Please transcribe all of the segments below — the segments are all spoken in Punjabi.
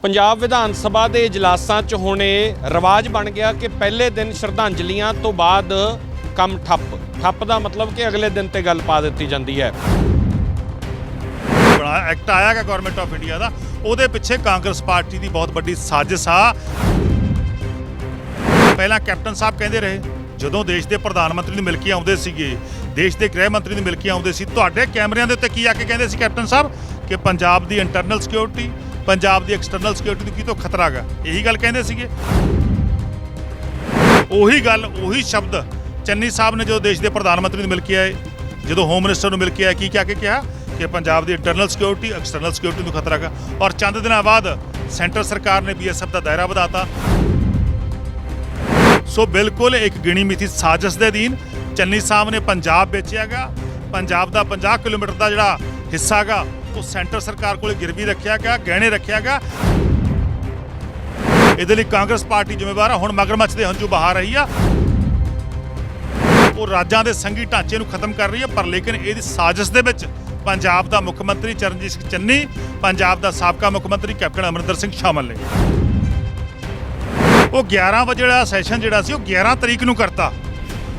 ਪੰਜਾਬ ਵਿਧਾਨ ਸਭਾ ਦੇ ਇਜਲਾਸਾਂ 'ਚ ਹੁਣ ਇਹ ਰਿਵਾਜ ਬਣ ਗਿਆ ਕਿ ਪਹਿਲੇ ਦਿਨ ਸ਼ਰਧਾਂਜਲੀਆਂ ਤੋਂ ਬਾਅਦ ਕੰਮ ਠੱਪ ਦਾ मतलब कि अगले दिन ਤੇ ਗੱਲ ਪਾ ਦਿੱਤੀ ਜਾਂਦੀ ਹੈ। ਬਣਾ ਐਕਟ ਆਇਆ ਕਿ ਗਵਰਨਮੈਂਟ ਆਫ ਇੰਡੀਆ ਦਾ, ਉਹਦੇ ਪਿੱਛੇ ਕਾਂਗਰਸ ਪਾਰਟੀ ਦੀ ਬਹੁਤ ਵੱਡੀ ਸਾਜ਼ਿਸ਼ ਆ। ਪਹਿਲਾਂ ਕੈਪਟਨ ਸਾਹਿਬ ਕਹਿੰਦੇ ਰਹੇ ਜਦੋਂ ਦੇਸ਼ ਦੇ ਪ੍ਰਧਾਨ ਮੰਤਰੀ ਨੂੰ ਮਿਲ ਕੇ ਆਉਂਦੇ ਸੀਗੇ, ਦੇਸ਼ ਦੇ ਗ੍ਰਹਿ ਮੰਤਰੀ ਨੂੰ ਮਿਲ ਕੇ ਆਉਂਦੇ ਸੀ, ਤੁਹਾਡੇ ਕੈਮਰਿਆਂ ਦੇ ਉੱਤੇ ਕੀ ਆ ਕੇ ਕਹਿੰਦੇ ਸੀ ਕੈਪਟਨ ਸਾਹਿਬ ਕਿ ਪੰਜਾਬ ਦੀ ਇੰਟਰਨਲ ਸਿਕਿਉਰਿਟੀ, ਪੰਜਾਬ ਦੀ ਐਕਸਟਰਨਲ ਸਿਕਿਉਰਿਟੀ ਨੂੰ ਕੀ ਤੋਂ ਖਤਰਾ ਹੈਗਾ, ਇਹੀ ਗੱਲ ਕਹਿੰਦੇ ਸੀਗੇ। ਉਹੀ ਗੱਲ ਉਹੀ ਸ਼ਬਦ ਚੰਨੀ ਸਾਹਿਬ ਨੇ ਜਦੋਂ ਦੇਸ਼ ਦੇ ਪ੍ਰਧਾਨ ਮੰਤਰੀ ਨੂੰ ਮਿਲ ਕੇ ਆਏ, ਜਦੋਂ ਹੋਮ ਮਿਨਿਸਟਰ ਨੂੰ ਮਿਲ ਕੇ ਆਏ, ਕੀ ਕਹਿ ਕੇ ਕਿਹਾ ਕਿ ਪੰਜਾਬ ਦੀ ਇੰਟਰਨਲ ਸਿਕਿਉਰਿਟੀ, ਐਕਸਟਰਨਲ ਸਿਕਿਉਰਿਟੀ ਨੂੰ ਖਤਰਾ ਹੈਗਾ। ਔਰ ਚੰਦ ਦਿਨਾਂ ਬਾਅਦ ਸੈਂਟਰ ਸਰਕਾਰ ਨੇ BSF ਦਾ ਦਾਇਰਾ ਵਧਾਤਾ। ਸੋ ਬਿਲਕੁਲ ਇੱਕ ਗਿਣੀ ਮਿਥੀ ਸਾਜ਼ਿਸ਼ ਦੇ ਅਧੀਨ ਚੰਨੀ ਸਾਹਿਬ ਨੇ ਪੰਜਾਬ ਵੇਚਿਆ ਗਾ। ਪੰਜਾਬ ਦਾ 50 ਕਿਲੋਮੀਟਰ ਦਾ ਜਿਹੜਾ ਹਿੱਸਾ ਗਾ ਉਹ ਸੈਂਟਰ ਸਰਕਾਰ ਕੋਲ ਗਿਰਵੀ ਰੱਖਿਆ ਗਿਆ, ਗਹਿਣੇ ਰੱਖਿਆ ਗਿਆ। ਇਹਦੇ ਲਈ ਕਾਂਗਰਸ ਪਾਰਟੀ ਜ਼ਿੰਮੇਵਾਰ ਆ। ਹੁਣ ਮਗਰਮੱਛ ਦੇ ਹੰਝੂ ਬਹਾ ਰਹੀ ਆ, ਉਹ ਰਾਜਾਂ ਦੇ ਸੰਘੀ ਢਾਂਚੇ ਨੂੰ ਖਤਮ ਕਰ ਰਹੀ ਹੈ। ਪਰ ਲੇਕਿਨ ਇਹਦੀ ਸਾਜ਼ਿਸ਼ ਦੇ ਵਿੱਚ ਪੰਜਾਬ ਦਾ ਮੁੱਖ ਮੰਤਰੀ ਚਰਨਜੀਤ ਸਿੰਘ ਚੰਨੀ, ਪੰਜਾਬ ਦਾ ਸਾਬਕਾ ਮੁੱਖ ਮੰਤਰੀ ਕੈਪਟਨ ਅਮਰਿੰਦਰ ਸਿੰਘ ਸ਼ਾਮਲ ਨੇ। ਉਹ 11 ਵਜੇ ਵਾਲਾ ਸੈਸ਼ਨ ਜਿਹੜਾ ਸੀ ਉਹ 11 ਤਰੀਕ ਨੂੰ ਕਰਤਾ।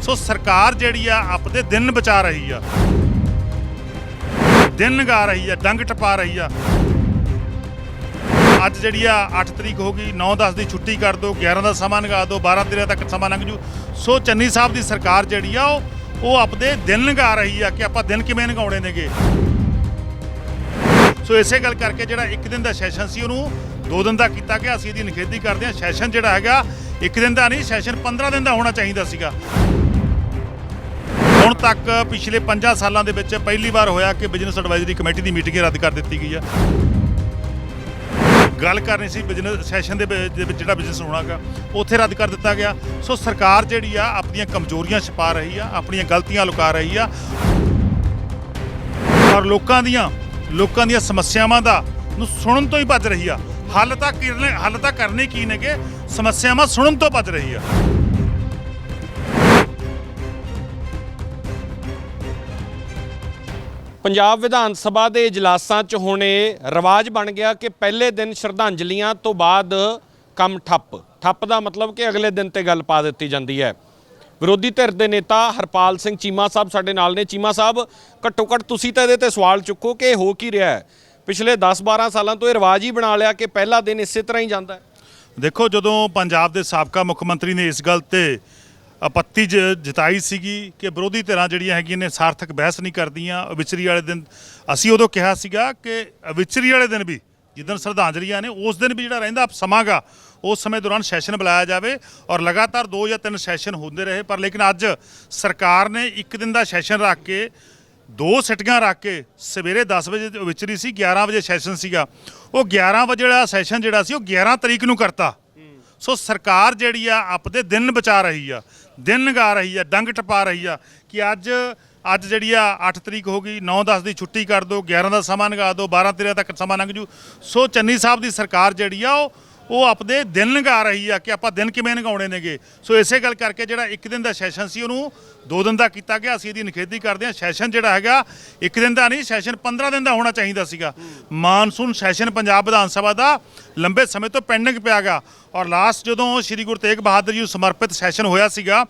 ਸੋ ਸਰਕਾਰ ਜਿਹੜੀ ਆ ਆਪਣੇ ਦਿਨ ਬਚਾ ਰਹੀ ਆ, ਦਿਨ ਲਗਾ ਰਹੀ ਆ, ਡੰਗ ਟਪਾ ਰਹੀ ਆ। ਅੱਜ ਜਿਹੜੀ ਆ 8 ਤਰੀਕ ਹੋ ਗਈ, 9-10 ਦੀ ਛੁੱਟੀ ਕਰ ਦਿਓ, 11 ਦਾ ਸਮਾਂ ਲਗਾ ਦਿਓ, 12-13 ਤੱਕ ਸਮਾਂ ਲੰਘ ਜੂ। ਸੋ ਚੰਨੀ ਸਾਹਿਬ ਦੀ ਸਰਕਾਰ ਜਿਹੜੀ ਆ ਉਹ ਆਪਣੇ ਦਿਨ ਲਗਾ ਰਹੀ ਆ ਕਿ ਆਪਾਂ ਦਿਨ ਕਿਵੇਂ ਲਗਾਉਣੇ ਨੇਗੇ। ਸੋ ਇਸੇ ਗੱਲ ਕਰਕੇ ਜਿਹੜਾ ਇੱਕ ਦਿਨ ਦਾ ਸੈਸ਼ਨ ਸੀ ਉਹਨੂੰ 2 ਦਿਨ ਦਾ ਕੀਤਾ ਗਿਆ। ਅਸੀਂ ਇਹਦੀ ਨਿਖੇਧੀ ਕਰਦੇ ਹਾਂ। ਸੈਸ਼ਨ ਜਿਹੜਾ ਹੈਗਾ ਇੱਕ ਦਿਨ ਦਾ ਨਹੀਂ, ਸੈਸ਼ਨ 15 ਦਿਨ ਦਾ ਹੋਣਾ ਚਾਹੀਦਾ ਸੀਗਾ। ਹੁਣ ਤੱਕ ਪਿਛਲੇ 5 ਸਾਲਾਂ ਦੇ ਵਿੱਚ ਪਹਿਲੀ ਵਾਰ ਹੋਇਆ ਕਿ ਬਿਜ਼ਨਸ ਐਡਵਾਈਜ਼ਰੀ ਕਮੇਟੀ ਦੀ ਮੀਟਿੰਗ ਰੱਦ ਕਰ ਦਿੱਤੀ ਗਈ ਆ। ਗੱਲ ਕਰਨੀ ਸੀ ਬਿਜ਼ਨਸ ਸੈਸ਼ਨ ਦੇ ਵਿੱਚ ਜਿਹੜਾ ਬਿਜ਼ਨਸ ਹੋਣਾਗਾ ਉੱਥੇ ਰੱਦ ਕਰ ਦਿੱਤਾ ਗਿਆ। ਸੋ ਸਰਕਾਰ ਜਿਹੜੀ ਆ ਆਪਣੀਆਂ ਕਮਜ਼ੋਰੀਆਂ ਛੁਪਾ ਰਹੀ ਆ, ਆਪਣੀਆਂ ਗਲਤੀਆਂ ਲੁਕਾ ਰਹੀ ਆ ਔਰ ਲੋਕਾਂ ਦੀਆਂ ਸਮੱਸਿਆਵਾਂ ਦਾ ਨੂੰ ਸੁਣਨ ਤੋਂ ਹੀ ਭੱਜ ਰਹੀ ਆ। ਹੱਲ ਤਾਂ ਕਰਨੇ ਕੀ ਨੇਗੇ, ਸਮੱਸਿਆਵਾਂ ਸੁਣਨ ਤੋਂ ਭੱਜ ਰਹੀ ਆ। ਪੰਜਾਬ ਵਿਧਾਨ ਸਭਾ ਦੇ ਇਜਲਾਸਾਂ 'ਚ ਹੁਣ ਇਹ ਰਿਵਾਜ ਬਣ ਗਿਆ ਕਿ ਪਹਿਲੇ ਦਿਨ ਸ਼ਰਧਾਂਜਲੀਆਂ ਤੋਂ ਬਾਅਦ ਕੰਮ ਠੱਪ ਦਾ मतलब ਕਿ ਅਗਲੇ ਦਿਨ ਤੇ ਗੱਲ ਪਾ ਦਿੱਤੀ ਜਾਂਦੀ ਹੈ। ਵਿਰੋਧੀ ਧਿਰ ਦੇ ਨੇਤਾ ਹਰਪਾਲ ਸਿੰਘ ਚੀਮਾ ਸਾਹਿਬ ਸਾਡੇ ਨਾਲ ਨੇ। ਚੀਮਾ ਸਾਹਿਬ, ਘੱਟੋ ਘੱਟ ਤੁਸੀਂ ਤਾਂ ਇਹਦੇ ਤੇ ਸਵਾਲ ਚੁੱਕੋ ਕਿ ਹੋ ਕੀ ਰਿਹਾ ਹੈ। ਪਿਛਲੇ 10-12 ਸਾਲਾਂ ਤੋਂ ਇਹ ਰਿਵਾਜ ਹੀ ਬਣਾ ਲਿਆ ਕਿ ਪਹਿਲਾ ਦਿਨ ਇਸੇ ਤਰ੍ਹਾਂ ਹੀ ਜਾਂਦਾ ਹੈ। ਦੇਖੋ, ਜਦੋਂ ਪੰਜਾਬ ਦੇ ਸਾਬਕਾ ਮੁੱਖ ਮੰਤਰੀ ਨੇ ਇਸ ਗੱਲ ਤੇ ਆਪੱਤੀ ਜਤਾਈ ਸੀਗੀ ਕਿ ਵਿਰੋਧੀ ਧਿਰਾਂ ਜਿਹੜੀਆਂ ਹੈਗੀਆਂ ਨੇ ਸਾਰਥਕ ਬਹਿਸ ਨਹੀਂ ਕਰਦੀਆਂ, ਵਿਚਰੀ ਵਾਲੇ ਦਿਨ ਅਸੀਂ ਉਦੋਂ ਕਿਹਾ ਸੀਗਾ ਕਿ ਵਿਚਰੀ ਵਾਲੇ ਦਿਨ ਵੀ ਜਿੱਦਣ ਸ਼ਰਧਾਂਜਲੀਆਂ ਨੇ ਉਸ ਦਿਨ ਵੀ ਜਿਹੜਾ ਰਹਿੰਦਾ ਸਮਾਂ ਗਾ ਉਸ ਸਮੇਂ ਦੌਰਾਨ ਸੈਸ਼ਨ ਬੁਲਾਇਆ ਜਾਵੇ ਔਰ ਲਗਾਤਾਰ 2 ਜਾਂ 3 ਸੈਸ਼ਨ ਹੁੰਦੇ ਰਹੇ। ਪਰ ਲੇਕਿਨ ਅੱਜ ਸਰਕਾਰ ਨੇ ਇੱਕ ਦਿਨ ਦਾ ਸੈਸ਼ਨ ਰੱਖ ਕੇ 2 ਸਿਟੀਆਂ ਰੱਖ ਕੇ ਸਵੇਰੇ 10 ਵਜੇ ਵਿਚਰੀ ਸੀ, 11 ਵਜੇ ਸੈਸ਼ਨ ਸੀਗਾ। ਉਹ 11 ਵਜੇ ਵਾਲਾ ਸੈਸ਼ਨ ਜਿਹੜਾ ਸੀ ਉਹ 11 ਤਰੀਕ ਨੂੰ ਕਰਤਾ। ਸੋ ਸਰਕਾਰ ਜਿਹੜੀ ਆ ਆਪਣੇ ਦਿਨ ਬਚਾ ਰਹੀ ਆ, ਦਿਨ ਲਗਾ ਰਹੀ ਆ, ਡੰਗ ਟਪਾ ਰਹੀ ਆ ਕਿ ਅੱਜ ਜਿਹੜੀ ਆ 8 ਤਰੀਕ ਹੋ ਗਈ, 9-10 ਦੀ ਛੁੱਟੀ ਕਰ ਦਿਓ, 11 ਦਾ ਸਮਾਂ ਲਗਾ ਦਿਓ, 12-13 ਤੱਕ ਸਮਾਂ ਲੰਘ ਜੂ। ਸੋ ਚੰਨੀ ਸਾਹਿਬ ਦੀ ਸਰਕਾਰ ਜਿਹੜੀ ਆ ਉਹ ਆਪਣੇ ਦਿਨ ਲਗਾ ਰਹੀ ਆ ਕਿ ਆਪਾਂ ਦਿਨ ਕਿਵੇਂ ਲਗਾਉਣੇ ਨੇਗੇ। ਸੋ ਇਸੇ ਗੱਲ ਕਰਕੇ ਜਿਹੜਾ ਇੱਕ ਦਿਨ ਦਾ ਸੈਸ਼ਨ ਸੀ ਉਹਨੂੰ 2 ਦਿਨ ਦਾ ਕੀਤਾ ਗਿਆ। ਅਸੀਂ ਇਹਦੀ ਨਿਖੇਧੀ ਕਰਦੇ ਹਾਂ। ਸੈਸ਼ਨ ਜਿਹੜਾ ਹੈਗਾ ਇੱਕ ਦਿਨ ਦਾ ਨਹੀਂ, ਸੈਸ਼ਨ 15 ਦਿਨ ਦਾ ਹੋਣਾ ਚਾਹੀਦਾ ਸੀਗਾ। ਮਾਨਸੂਨ ਸੈਸ਼ਨ ਪੰਜਾਬ ਵਿਧਾਨ ਸਭਾ ਦਾ ਲੰਬੇ ਸਮੇਂ ਤੋਂ ਪੈਂਡਿੰਗ ਪਿਆ ਗਾ ਔਰ ਲਾਸਟ ਜਦੋਂ ਸ਼੍ਰੀ ਗੁਰੂ ਤੇਗ ਬਹਾਦਰ ਜੀ ਨੂੰ ਸਮਰਪਿਤ ਸੈਸ਼ਨ ਹੋਇਆ ਸੀਗਾ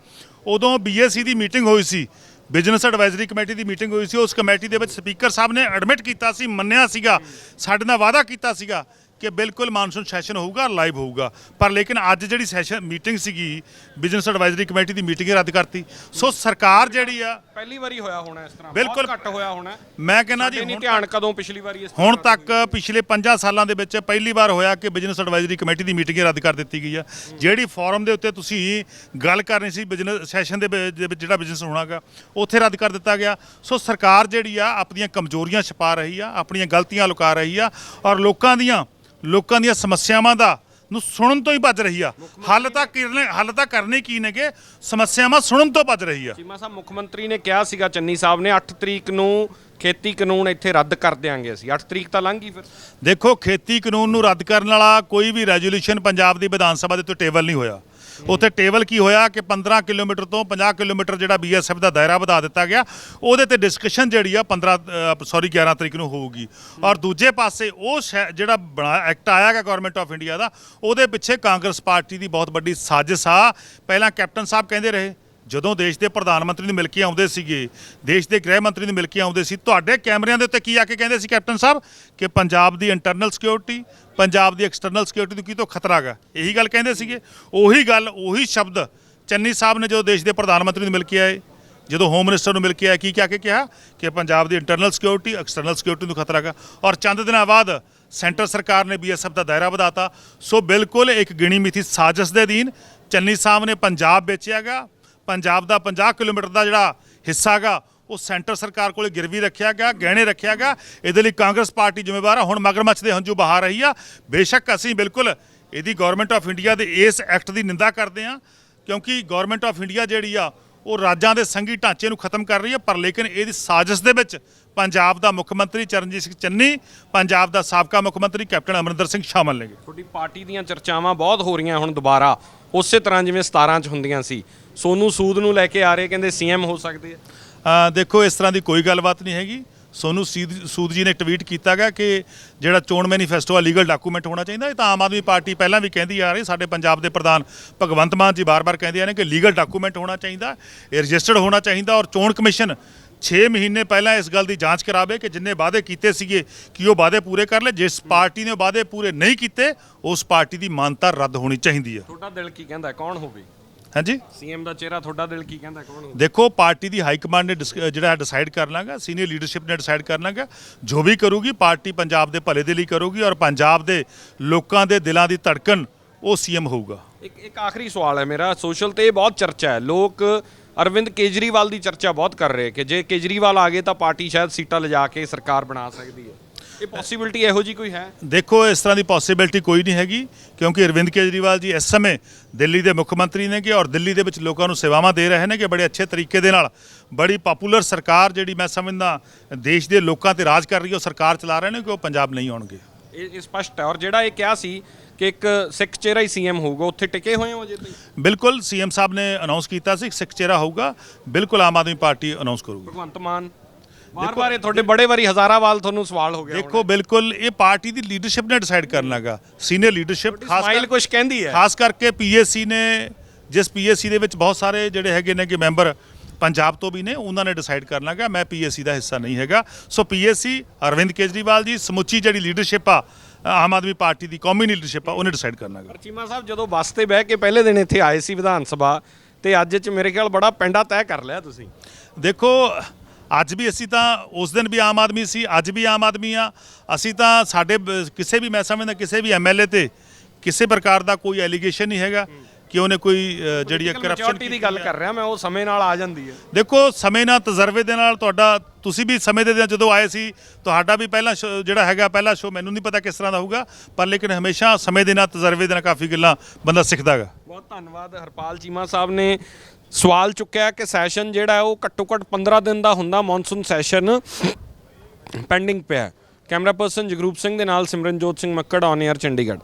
ਉਦੋਂ BSC ਦੀ ਮੀਟਿੰਗ ਹੋਈ ਸੀ, ਬਿਜ਼ਨਸ ਐਡਵਾਈਜ਼ਰੀ ਕਮੇਟੀ ਦੀ ਮੀਟਿੰਗ ਹੋਈ ਸੀ। ਉਸ ਕਮੇਟੀ ਦੇ ਵਿੱਚ ਸਪੀਕਰ ਸਾਹਿਬ ਨੇ ਐਡਮਿਟ ਕੀਤਾ ਸੀ, ਮੰਨਿਆ ਸੀਗਾ, ਸਾਡੇ ਨਾਲ ਵਾਅਦਾ ਕੀਤਾ ਸੀਗਾ ਕਿ ਬਿਲਕੁਲ ਮਾਨਸੂਨ ਸੈਸ਼ਨ ਹੋਊਗਾ, ਲਾਈਵ ਹੋਊਗਾ। ਪਰ ਲੇਕਿਨ ਅੱਜ ਜਿਹੜੀ ਸੈਸ਼ਨ ਮੀਟਿੰਗ ਸੀਗੀ ਬਿਜ਼ਨਸ ਐਡਵਾਈਜ਼ਰੀ ਕਮੇਟੀ ਦੀ ਮੀਟਿੰਗ ਰੱਦ ਕਰਤੀ। ਸੋ ਸਰਕਾਰ ਜਿਹੜੀ ਆ ਪਹਿਲੀ ਵਾਰੀ ਹੋਇਆ ਹੋਣਾ ਇਸ ਤਰ੍ਹਾਂ, ਬਿਲਕੁਲ ਘੱਟ ਹੋਇਆ ਹੋਣਾ। ਮੈਂ ਕਹਿੰਦਾ ਜੀ ਨਹੀਂ ਧਿਆਨ ਕਦੋਂ ਪਿਛਲੀ ਵਾਰੀ ਹੁਣ ਤੱਕ ਪਿਛਲੇ 5 ਸਾਲਾਂ ਦੇ ਵਿੱਚ ਪਹਿਲੀ ਵਾਰ ਹੋਇਆ ਕਿ ਬਿਜ਼ਨਸ ਐਡਵਾਈਜ਼ਰੀ ਕਮੇਟੀ ਦੀ ਮੀਟਿੰਗ ਰੱਦ ਕਰ ਦਿੱਤੀ ਗਈ ਆ। ਜਿਹੜੀ ਫੋਰਮ ਦੇ ਉੱਤੇ ਤੁਸੀਂ ਗੱਲ ਕਰਨੀ ਸੀ ਬਿਜ਼ਨਸ ਸੈਸ਼ਨ ਦੇ ਵਿੱਚ ਜਿਹੜਾ ਬਿਜ਼ਨਸ ਹੋਣਾਗਾ ਉੱਥੇ ਰੱਦ ਕਰ ਦਿੱਤਾ ਗਿਆ। ਸੋ ਸਰਕਾਰ ਜਿਹੜੀ ਆ ਆਪਣੀਆਂ ਕਮਜ਼ੋਰੀਆਂ ਛੁਪਾ ਰਹੀ ਆ, ਆਪਣੀਆਂ ਗਲਤੀਆਂ ਲੁਕਾ ਰਹੀ ਆ ਔਰ ਲੋਕਾਂ ਦੀਆਂ ਸਮੱਸਿਆਵਾਂ ਦਾ ਨੂੰ ਸੁਣਨ ਤੋਂ ਹੀ ਭੱਜ ਰਹੀ ਆ। ਹੱਲ ਤਾਂ ਕਰਨੇ ਕੀ ਨੇਗੇ, ਸਮੱਸਿਆਵਾਂ ਸੁਣਨ ਤੋਂ ਭੱਜ ਰਹੀ ਆ। ਚੀਮਾ ਸਾਹਿਬ, ਮੁੱਖ ਮੰਤਰੀ ਨੇ ਕਿਹਾ ਸੀਗਾ ਚੰਨੀ ਸਾਹਿਬ ਨੇ 8 ਤਰੀਕ ਨੂੰ ਖੇਤੀ ਕਾਨੂੰਨ ਇੱਥੇ ਰੱਦ ਕਰ ਦਿਆਂਗੇ ਅਸੀਂ। 8 ਤਰੀਕ ਤਾਂ ਲੰਘ ਗਈ। ਫਿਰ ਦੇਖੋ, ਖੇਤੀ ਕਾਨੂੰਨ ਨੂੰ ਰੱਦ ਕਰਨ ਵਾਲਾ ਕੋਈ ਵੀ ਰੈਜ਼ੋਲੂਸ਼ਨ ਪੰਜਾਬ ਦੀ ਵਿਧਾਨ ਸਭਾ ਦੇ ਉੱਤੇ ਟੇਬਲ ਨਹੀਂ ਹੋਇਆ। ਉੱਥੇ ਟੇਬਲ ਕੀ ਹੋਇਆ ਕਿ 15 ਕਿਲੋਮੀਟਰ ਤੋਂ 50 ਕਿਲੋਮੀਟਰ ਜਿਹੜਾ BSF ਦਾ ਦਾਇਰਾ ਵਧਾ ਦਿੱਤਾ ਗਿਆ। ਉਹਦੇ ਤੇ ਡਿਸਕਸ਼ਨ ਜਿਹੜੀ ਆ 11 ਤਰੀਕ ਨੂੰ ਹੋਊਗੀ। ਔਰ ਦੂਜੇ ਪਾਸੇ ਉਹ ਜਿਹੜਾ ਐਕਟ ਆਇਆ ਗਾ ਗਵਰਨਮੈਂਟ ਆਫ ਇੰਡੀਆ ਦਾ, ਉਹਦੇ ਪਿੱਛੇ ਕਾਂਗਰਸ ਪਾਰਟੀ ਦੀ ਬਹੁਤ ਵੱਡੀ ਸਾਜ਼ਿਸ਼ ਆ। ਪਹਿਲਾਂ ਕੈਪਟਨ ਸਾਹਿਬ ਕਹਿੰਦੇ ਰਹੇ, ਜਦੋਂ ਦੇਸ਼ ਦੇ ਪ੍ਰਧਾਨ ਮੰਤਰੀ ਨੂੰ ਮਿਲ ਕੇ ਆਉਂਦੇ ਸੀਗੇ, ਦੇਸ਼ ਦੇ ਗ੍ਰਹਿ ਮੰਤਰੀ ਨੂੰ ਮਿਲ ਕੇ ਆਉਂਦੇ ਸੀ, ਤੁਹਾਡੇ ਕੈਮਰਿਆਂ ਦੇ ਉੱਤੇ ਕੀ ਆ ਕੇ ਕਹਿੰਦੇ ਸੀ ਕੈਪਟਨ ਸਾਹਿਬ ਕਿ ਪੰਜਾਬ ਦੀ ਇੰਟਰਨਲ ਸਿਕਿਉਰਿਟੀ, ਪੰਜਾਬ ਦੀ ਐਕਸਟਰਨਲ ਸਿਕਿਉਰਿਟੀ ਨੂੰ ਕੀ ਤੋਂ ਖਤਰਾ ਗਾ। ਇਹੀ ਗੱਲ ਕਹਿੰਦੇ ਸੀਗੇ। ਉਹੀ ਗੱਲ, ਉਹੀ ਸ਼ਬਦ ਚੰਨੀ ਸਾਹਿਬ ਨੇ ਜਦੋਂ ਦੇਸ਼ ਦੇ ਪ੍ਰਧਾਨ ਮੰਤਰੀ ਨੂੰ ਮਿਲ ਕੇ ਆਏ, ਜਦੋਂ ਹੋਮ ਮਿਨਿਸਟਰ ਨੂੰ ਮਿਲ ਕੇ ਆਏ, ਕੀ ਕਹਿ ਕੇ ਕਿਹਾ ਕਿ ਪੰਜਾਬ ਦੀ ਇੰਟਰਨਲ ਸਿਕਿਉਰਿਟੀ, ਐਕਸਟਰਨਲ ਸਿਕਿਉਰਿਟੀ ਨੂੰ ਖਤਰਾ ਗਾ। ਔਰ ਚੰਦ ਦਿਨਾਂ ਬਾਅਦ ਸੈਂਟਰ ਸਰਕਾਰ ਨੇ BSF ਦਾ ਦਾਇਰਾ ਵਧਾਤਾ। ਸੋ ਬਿਲਕੁਲ ਇੱਕ ਗਿਣੀ ਮਿਥੀ ਸਾਜ਼ਿਸ਼ ਦੇ ਅਧੀਨ ਚੰਨੀ ਸਾਹਿਬ ਨੇ ਪੰਜਾਬ ਵੇਚਿਆ ਗਾ। ਪੰਜਾਬ ਦਾ 50 ਕਿਲੋਮੀਟਰ ਦਾ ਜਿਹੜਾ ਹਿੱਸਾ ਗਾ ਉਹ ਸੈਂਟਰ ਸਰਕਾਰ ਕੋਲੇ ਗਿਰਵੀ ਰੱਖਿਆ ਗਿਆ, ਗਹਿਣੇ ਰੱਖਿਆ ਗਿਆ। ਇਹਦੇ ਲਈ ਕਾਂਗਰਸ ਪਾਰਟੀ ਜ਼ਿੰਮੇਵਾਰ ਆ। ਹੁਣ ਮਗਰਮੱਛ ਦੇ ਹੰਝੂ ਬਹਾ ਰਹੀ ਆ। ਬੇਸ਼ੱਕ ਅਸੀਂ ਬਿਲਕੁਲ ਇਹਦੀ ਗਵਰਨਮੈਂਟ ਆਫ ਇੰਡੀਆ ਦੇ ਇਸ ਐਕਟ ਦੀ ਨਿੰਦਾ ਕਰਦੇ ਆ, ਕਿਉਂਕਿ ਗਵਰਨਮੈਂਟ ਆਫ ਇੰਡੀਆ ਜਿਹੜੀ ਆ ਉਹ ਰਾਜਾਂ ਦੇ ਸੰਘੀ ਢਾਂਚੇ ਨੂੰ ਖਤਮ ਕਰ ਰਹੀ ਹੈ। ਪਰ ਲੇਕਿਨ ਇਹਦੀ ਸਾਜ਼ਿਸ਼ ਦੇ ਵਿੱਚ ਪੰਜਾਬ ਦਾ ਮੁੱਖ ਮੰਤਰੀ ਚਰਨਜੀਤ ਸਿੰਘ ਚੰਨੀ, ਪੰਜਾਬ ਦਾ ਸਾਬਕਾ ਮੁੱਖ ਮੰਤਰੀ ਕੈਪਟਨ ਅਮਰਿੰਦਰ ਸਿੰਘ ਸ਼ਾਮਲ ਨੇਗੇ। ਤੁਹਾਡੀ ਪਾਰਟੀ ਦੀਆਂ ਚਰਚਾਵਾਂ ਬਹੁਤ ਹੋ ਰਹੀਆਂ ਹੁਣ ਦੁਬਾਰਾ, ਉਸੇ ਤਰ੍ਹਾਂ ਜਿਵੇਂ 17 ਚ ਹੁੰਦੀਆਂ ਸੀ। ਸੋਨੂ ਸੂਦ ਨੂੰ ਲੈ ਕੇ ਆ ਰਹੇ, ਕਹਿੰਦੇ CM ਹੋ ਸਕਦੇ ਆ। ਦੇਖੋ, ਇਸ ਤਰ੍ਹਾਂ ਦੀ ਕੋਈ ਗੱਲਬਾਤ ਨਹੀਂ ਹੈਗੀ। ਸੋਨੂ ਸੂਦ ਜੀ ਨੇ ਟਵੀਟ ਕੀਤਾ ਗਿਆ ਕਿ ਜਿਹੜਾ ਚੋਣ ਮੈਨੀਫੈਸਟੋ ਆ ਲੀਗਲ ਡਾਕੂਮੈਂਟ ਹੋਣਾ ਚਾਹੀਦਾ। ਇਹ ਤਾਂ ਆਮ ਆਦਮੀ ਪਾਰਟੀ ਪਹਿਲਾਂ ਵੀ ਕਹਿੰਦੀ ਆ ਰਹੀ। ਸਾਡੇ ਪੰਜਾਬ ਦੇ ਪ੍ਰਧਾਨ ਭਗਵੰਤ ਮਾਨ ਜੀ ਬਾਰ-ਬਾਰ ਕਹਿੰਦੇ ਆ ਨੇ ਕਿ ਲੀਗਲ ਡਾਕੂਮੈਂਟ ਹੋਣਾ ਚਾਹੀਦਾ, ਇਹ ਰਜਿਸਟਰਡ ਹੋਣਾ ਚਾਹੀਦਾ। ਔਰ ਚੋਣ ਕਮਿਸ਼ਨ 6 ਮਹੀਨੇ ਪਹਿਲਾਂ ਇਸ ਗੱਲ ਦੀ ਜਾਂਚ ਕਰਾਵੇ ਕਿ ਜਿੰਨੇ ਵਾਅਦੇ ਕੀਤੇ ਸੀਗੇ ਕਿ ਉਹ ਵਾਅਦੇ ਪੂਰੇ ਕਰ ਲਏ। ਜਿਸ ਪਾਰਟੀ ਨੇ ਵਾਅਦੇ ਪੂਰੇ ਨਹੀਂ ਕੀਤੇ, ਉਸ ਪਾਰਟੀ ਦੀ ਮਾਨਤਾ ਰੱਦ ਹੋਣੀ ਚਾਹੀਦੀ ਹੈ। ਤੁਹਾਡਾ ਦਿਲ ਕੀ ਕਹਿੰਦਾ ਕੌਣ ਹੋਵੇ? ਹਾਂਜੀ, CM ਦਾ ਚਿਹਰਾ ਤੁਹਾਡਾ ਦਿਲ ਕੀ ਕਹਿੰਦਾ ਕੌਣ ਹੋਵੇ? ਦੇਖੋ, ਪਾਰਟੀ ਦੀ ਹਾਈ ਕਮਾਂਡ ਨੇ ਜਿਹੜਾ ਡਿਸਾਈਡ ਕਰਨਾਗਾ, ਸੀਨੀਅਰ ਲੀਡਰਸ਼ਿਪ ਨੇ ਡਿਸਾਈਡ ਕਰਨਾਗਾ। ਜੋ ਵੀ ਕਰੂਗੀ ਪਾਰਟੀ ਪੰਜਾਬ ਦੇ ਭਲੇ ਦੇ ਲਈ ਕਰੂਗੀ ਔਰ ਪੰਜਾਬ ਦੇ ਲੋਕਾਂ ਦੇ ਦਿਲਾਂ ਦੀ ਧੜਕਣ ਉਹ CM ਹੋਊਗਾ। ਇੱਕ ਆਖਰੀ ਸਵਾਲ ਹੈ ਮੇਰਾ। ਸੋਸ਼ਲ ਤੇ ਬਹੁਤ ਚਰਚਾ ਹੈ, ਲੋਕ ਅਰਵਿੰਦ ਕੇਜਰੀਵਾਲ ਦੀ ਚਰਚਾ ਬਹੁਤ ਕਰ ਰਹੇ ਕਿ ਜੇ ਕੇਜਰੀਵਾਲ ਆ ਗਏ ਤਾਂ ਪਾਰਟੀ ਸ਼ਾਇਦ ਸੀਟਾਂ ਲਿਜਾ ਕੇ ਸਰਕਾਰ ਬਣਾ ਸਕਦੀ ਹੈ। ਇਹ ਪੋਸੀਬਿਲਿਟੀ ਇਹੋ ਜੀ ਕੋਈ ਹੈ? ਦੇਖੋ, ਇਸ ਤਰ੍ਹਾਂ ਦੀ ਪੋਸੀਬਿਲਿਟੀ ਕੋਈ ਨਹੀਂ ਹੈਗੀ, ਕਿਉਂਕਿ ਅਰਵਿੰਦ ਕੇਜਰੀਵਾਲ ਜੀ ਇਸ ਸਮੇਂ ਦਿੱਲੀ ਦੇ ਮੁੱਖ ਮੰਤਰੀ ਨੇ ਕਿ ਔਰ ਦਿੱਲੀ ਦੇ ਵਿੱਚ ਲੋਕਾਂ ਨੂੰ ਸੇਵਾਵਾਂ ਦੇ ਰਹੇ ਨੇ ਕਿ ਬੜੇ ਅੱਛੇ ਤਰੀਕੇ ਦੇ ਨਾਲ। ਬੜੀ ਪਪੂਲਰ ਸਰਕਾਰ ਜਿਹੜੀ ਮੈਂ ਸਮਝਦਾ ਦੇਸ਼ ਦੇ ਲੋਕਾਂ ਤੇ ਰਾਜ ਕਰ ਰਹੀ ਹੈ, ਉਹ ਸਰਕਾਰ ਚਲਾ ਰਹੇ ਨੇ ਕਿ ਉਹ ਪੰਜਾਬ ਨਹੀਂ ਆਉਣਗੇ। ਇਹ ਸਪਸ਼ਟ ਹੈ। ਔਰ ਜਿਹੜਾ ਇਹ ਕਿਹਾ ਸੀ ਕਿ ਇੱਕ ਸਿੱਖ ਚਿਹਰਾ ਹੀ CM ਹੋਊਗਾ, ਉੱਥੇ ਟਿਕੇ ਹੋਏ ਹੋ ਅਜੇ ਤਾਈਂ? ਬਿਲਕੁਲ, CM ਸਾਹਿਬ ਨੇ ਅਨਾਉਂਸ ਕੀਤਾ ਸੀ ਸਿੱਖ ਚਿਹਰਾ ਹੋਊਗਾ। ਬਿਲਕੁਲ ਆਮ ਆਦਮੀ ਪਾਰਟੀ ਅਨਾਉਂਸ ਕਰੂਗੀ। ਭਗਵੰਤ ਮਾਨ ਬਾਰ-ਬਾਰ, ਇਹ ਤੁਹਾਡੇ ਬੜੇ ਵਾਰੀ ਹਜ਼ਾਰਾਵਾਲ ਤੁਹਾਨੂੰ ਸਵਾਲ ਹੋ ਗਿਆ। ਦੇਖੋ, ਬਿਲਕੁਲ ਇਹ ਪਾਰਟੀ ਦੀ ਲੀਡਰਸ਼ਿਪ ਨੇ ਡਿਸਾਈਡ ਕਰਨਾਗਾ। ਸੀਨੀਅਰ ਲੀਡਰਸ਼ਿਪ ਸਮਾਈਲ ਕੁਝ ਕਹਿੰਦੀ ਹੈ, ਖਾਸ ਕਰਕੇ PAC ਨੇ, ਜਿਸ PAC ਦੇ ਵਿੱਚ ਬਹੁਤ ਸਾਰੇ ਜਿਹੜੇ ਹੈਗੇ ਨੇ ਕਿ ਮੈਂਬਰ ਪੰਜਾਬ ਤੋਂ ਵੀ ਨੇ, ਉਹਨਾਂ ਨੇ ਡਿਸਾਈਡ ਕਰਨਾਗਾ। ਮੈਂ PAC ਦਾ ਹਿੱਸਾ ਨਹੀਂ ਹੈਗਾ। ਸੋ PAC, ਅਰਵਿੰਦ ਕੇਜਰੀਵਾਲ ਜੀ, ਸਮੁੱਚੀ ਜਿਹੜੀ ਲੀਡਰਸ਼ਿਪ ਆ ਆਮ ਆਦਮੀ ਪਾਰਟੀ ਦੀ ਕੌਮੀ ਲੀਡਰਸ਼ਿਪ ਆ, ਉਹਨੇ ਡਿਸਾਈਡ ਕਰਨਾਗਾ। ਚੀਮਾ ਸਾਹਿਬ ਜਦੋਂ ਬੱਸ ਤੇ ਬਹਿ ਕੇ ਪਹਿਲੇ ਦਿਨ ਇੱਥੇ ਆਏ ਸੀ ਵਿਧਾਨ ਸਭਾ, ਤੇ ਅੱਜ ਚ ਮੇਰੇ ਖਿਆਲ ਬੜਾ ਪੈਂਡਾ ਤੈਅ ਕਰ ਲਿਆ ਤੁਸੀਂ। ਦੇਖੋ, ਅੱਜ ਵੀ ਅਸੀਂ ਤਾਂ ਉਸ ਦਿਨ ਵੀ ਆਮ ਆਦਮੀ ਸੀ, ਅੱਜ ਵੀ ਆਮ ਆਦਮੀ ਆ। ਅਸੀਂ ਤਾਂ ਸਾਡੇ ਕਿਸੇ ਵੀ, ਮੈਂ ਸਮਝਦਾ ਕਿਸੇ ਵੀ MLA ਤੇ ਕਿਸੇ ਪ੍ਰਕਾਰ ਦਾ ਕੋਈ ਐਲੀਗੇਸ਼ਨ ਨਹੀਂ ਹੈਗਾ ਕਿ ਉਹਨੇ ਕੋਈ ਜਿਹੜੀ ਕਰਪਸ਼ਨ ਦੀ ਗੱਲ ਕਰ ਰਿਹਾ ਮੈਂ, ਉਹ ਸਮੇਂ ਨਾਲ ਆ ਜਾਂਦੀ ਹੈ। ਦੇਖੋ, ਸਮੇਂ ਨਾਲ, ਤਜਰਬੇ ਦੇ ਨਾਲ, ਤੁਸੀਂ ਵੀ ਸਮੇਂ ਦੇ ਜਦੋਂ ਆਏ ਸੀ, ਤੁਹਾਡਾ ਵੀ ਪਹਿਲਾ ਜਿਹੜਾ ਹੈਗਾ ਪਹਿਲਾ ਸ਼ੋਅ, ਮੈਨੂੰ ਨਹੀਂ ਪਤਾ ਕਿਸ ਤਰ੍ਹਾਂ ਦਾ ਹੋਊਗਾ, ਪਰ ਲੇਕਿਨ ਹਮੇਸ਼ਾ ਸਮੇਂ ਦੇ ਨਾਲ, ਤਜਰਬੇ ਦੇ ਨਾਲ ਕਾਫੀ ਗੱਲਾਂ ਬੰਦਾ ਸਿੱਖਦਾ ਹੈਗਾ। ਬਹੁਤ ਧੰਨਵਾਦ। ਹਰਪਾਲ ਚੀਮਾ ਸਾਹਿਬ ਨੇ ਸਵਾਲ ਚੁੱਕਿਆ ਕਿ ਸੈਸ਼ਨ ਜਿਹੜਾ ਉਹ ਘੱਟੋ ਘੱਟ 15 ਦਿਨ ਦਾ ਹੁੰਦਾ, ਮੌਨਸੂਨ ਸੈਸ਼ਨ ਪੈਂਡਿੰਗ ਪਿਆ। ਕੈਮਰਾ ਪਰਸਨ ਜਗਰੂਪ ਸਿੰਘ ਦੇ ਨਾਲ ਸਿਮਰਨਜੋਤ ਸਿੰਘ ਮੱਕੜ, ਔਨ 에ਅਰ, ਚੰਡੀਗੜ੍ਹ।